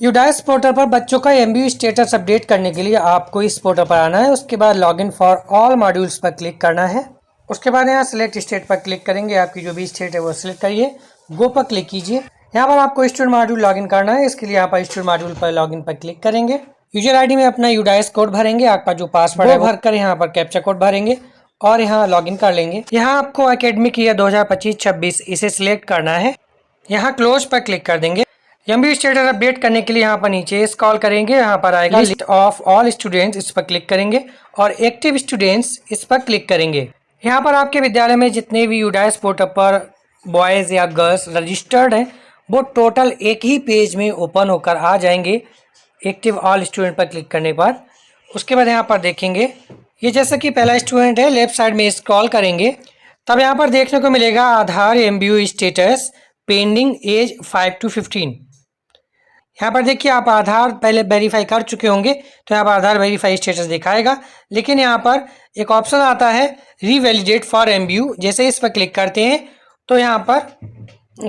UDISE portal पर बच्चों का एमबीयू स्टेटस अपडेट करने के लिए आपको इस पोर्टल पर आना है। उसके बाद लॉगिन फॉर ऑल मॉड्यूल्स पर क्लिक करना है। उसके बाद यहाँ सिलेक्ट स्टेट पर क्लिक करेंगे। आपकी जो भी स्टेट है वो सिलेक्ट करिए, गो पर क्लिक कीजिए। यहाँ पर आपको स्टूडेंट मॉड्यूल लॉगिन करना है। इसके लिए यहाँ पर स्टूडेंट मॉड्यूल पर लॉगिन पर क्लिक करेंगे। यूजर आईडी में अपना यूडाइस कोड भरेंगे, आपका जो पासवर्ड है भरकर यहाँ पर कैप्चा कोड भरेंगे और यहाँ लॉगिन कर लेंगे। यहाँ आपको एकेडमिक ईयर 2025-26 इसे सिलेक्ट करना है। यहाँ क्लोज पर क्लिक कर देंगे। एमबीयू स्टेटस अपडेट करने के लिए यहाँ पर नीचे स्क्रॉल करेंगे, यहाँ पर आएगा लिस्ट ऑफ ऑल स्टूडेंट्स, इस पर क्लिक करेंगे और एक्टिव स्टूडेंट्स इस पर क्लिक करेंगे। यहाँ पर आपके विद्यालय में जितने भी यूडाइस पोर्टल पर बॉयज़ या गर्ल्स रजिस्टर्ड हैं वो टोटल एक ही पेज में ओपन होकर आ जाएंगे एक्टिव ऑल स्टूडेंट पर क्लिक करने पर। उसके बाद यहाँ पर देखेंगे ये जैसा कि पहला स्टूडेंट है, लेफ्ट साइड में स्क्रॉल करेंगे तब यहाँ पर देखने को मिलेगा आधार MBU status pending as 5 to 15। यहाँ पर देखिए आप आधार पहले वेरीफाई कर चुके होंगे तो यहाँ पर आधार वेरीफाई स्टेटस दिखाएगा, लेकिन यहाँ पर एक ऑप्शन आता है रीवैलिडेट फॉर एमबीयू। जैसे इस पर क्लिक करते हैं तो यहाँ पर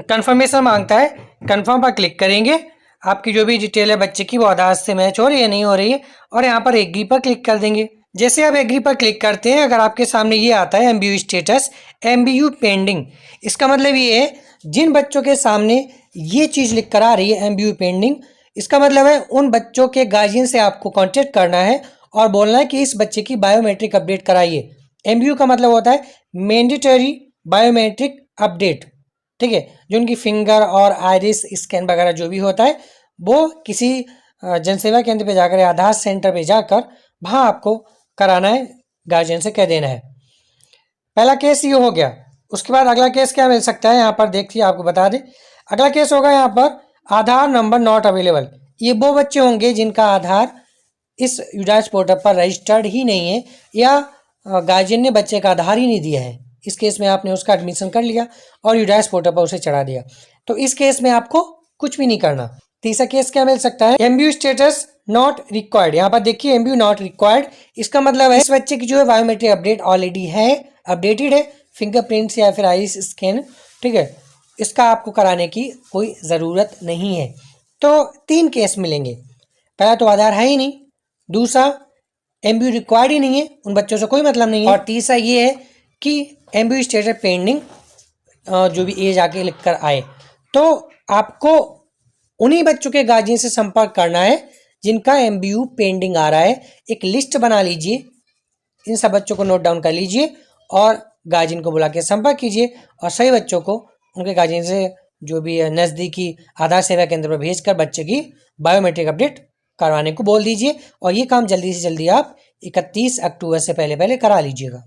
कंफर्मेशन मांगता है, कंफर्म पर क्लिक करेंगे। आपकी जो भी डिटेल है बच्चे की वो आधार से मैच हो रही है नहीं हो रही है और यहाँ पर एग्री पर क्लिक कर देंगे। जैसे आप एग्री पर क्लिक करते हैं अगर आपके सामने ये आता है एमबीयू स्टेटस एमबीयू पेंडिंग, इसका मतलब ये है जिन बच्चों के सामने ये चीज़ लिख कर आ रही है एमबीयू पेंडिंग, इसका मतलब है उन बच्चों के गार्जियन से आपको कांटेक्ट करना है और बोलना है कि इस बच्चे की बायोमेट्रिक अपडेट कराइए। एमबीयू का मतलब होता है मैंडेटरी बायोमेट्रिक अपडेट, ठीक है। जो उनकी फिंगर और आइरिस स्कैन वगैरह जो भी होता है वो किसी जनसेवा केंद्र पे जाकर या आधार सेंटर पे जाकर वहाँ आपको कराना है, गार्जियन से कह देना है। पहला केस ये हो गया। उसके बाद अगला केस क्या मिल सकता है यहाँ पर देखिए, आपको बता दें अगला केस होगा यहाँ पर आधार नंबर नॉट अवेलेबल। ये वो बच्चे होंगे जिनका आधार इस यूडाइस पोर्टल पर रजिस्टर्ड ही नहीं है या गार्जियन ने बच्चे का आधार ही नहीं दिया है। इस केस में आपने उसका एडमिशन कर लिया और यूडाइस पोर्टल पर उसे चढ़ा दिया, तो इस केस में आपको कुछ भी नहीं करना। तीसरा केस क्या मिल सकता है एमबीयू स्टेटस नॉट रिक्वायर्ड। यहाँ पर देखिए एमबीयू नॉट रिक्वायर्ड, इसका मतलब है इस बच्चे की जो है बायोमेट्रिक अपडेट ऑलरेडी है, अपडेटेड है, फिंगरप्रिंट्स या फिर आइस स्कैन, ठीक है, इसका आपको कराने की कोई ज़रूरत नहीं है। तो तीन केस मिलेंगे, पहला तो आधार है ही नहीं, दूसरा एमबीयू रिक्वायर्ड ही नहीं है, उन बच्चों से कोई मतलब नहीं है, और तीसरा ये है कि एमबीयू स्टेटस पेंडिंग जो भी एज आके लिख कर आए। तो आपको उन्हीं बच्चों के गार्जियन से संपर्क करना है जिनका एमबीयू पेंडिंग आ रहा है। एक लिस्ट बना लीजिए, इन सब बच्चों को नोट डाउन कर लीजिए और गार्जियन को बुला के संपर्क कीजिए और सही बच्चों को उनके गार्जियन से जो भी नज़दीकी आधार सेवा केंद्र पर भेजकर बच्चे की बायोमेट्रिक अपडेट करवाने को बोल दीजिए। और ये काम जल्दी से जल्दी आप 31 अक्टूबर से पहले करा लीजिएगा।